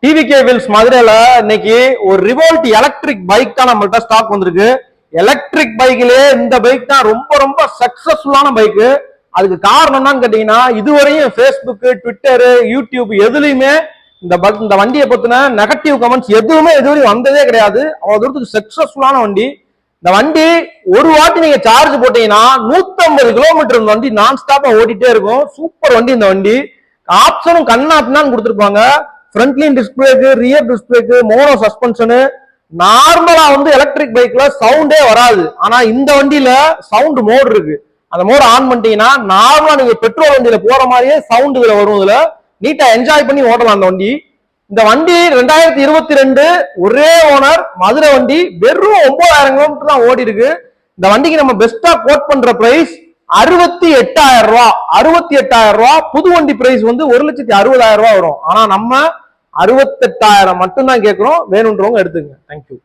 TVK wheels மதுரையில இன்னைக்கு ஒரு ரிவோல்ட் எலக்ட்ரிக் பைக் தான் நம்மள்ட்ட ஸ்டாக் வந்திருக்கு. எலக்ட்ரிக் பைக்லயே இந்த பைக் தான் ரொம்ப ரொம்ப சக்சஸ்ஃபுல்லான பைக்கு. அதுக்கு காரணம் என்னன்னு கேட்டீங்கன்னா, இதுவரையும் ஃபேஸ்புக், ட்விட்டர், யூடியூப் எதுலையுமே இந்த வண்டியை பத்தின நெகட்டிவ் கமெண்ட்ஸ் எதுவுமே எதுவரையும் வந்ததே கிடையாது. அவ்வளவு தூரத்துக்கு சக்சஸ்ஃபுல்லான வண்டி. இந்த வண்டி ஒரு வாட்டி நீங்க சார்ஜ் போட்டீங்கன்னா 150 கிலோமீட்டர் இந்த வண்டி நான் ஸ்டாப்பா ஓடிட்டே இருக்கும். சூப்பர் வண்டி இந்த வண்டி. ஆப்ஷனும் கண்ணாப்னான்னு கொடுத்துருப்பாங்க. ஃப்ரண்ட்லைன் டிஸ்பிளேக்கு, ரியர் டிஸ்பிளேக்கு, மோனோ சஸ்பென்ஷனு. நார்மலா எலக்ட்ரிக் பைக்ல சவுண்டே வராது. ஆனா இந்த வண்டியில சவுண்ட் மோட் இருக்கு. அந்த மோட் ஆன் பண்ணிட்டீங்கன்னா நார்மலா நீங்க பெட்ரோல் வண்டியில போற மாதிரியே சவுண்ட் இதுல வரும். இதுல நீட்டா என்ஜாய் பண்ணி ஓட்டலாம் அந்த வண்டி. இந்த வண்டி 2022 ஒரே ஓனர் மதுரை வண்டி. வெறும் 9000 கிலோமீட்டர் தான் ஓடி இருக்கு. இந்த வண்டிக்கு நம்ம பெஸ்டா கோட் பண்ற பிரைஸ் 68,000 ரூபாய். 68,000 ரூபாய். புது வண்டி பிரைஸ் 1,60,000 ரூபாய் வரும். ஆனா நம்ம 68,000 மட்டும் தான் கேட்கிறோம். வேணும்ன்றவங்க எடுத்துங்க. தேங்க்யூ.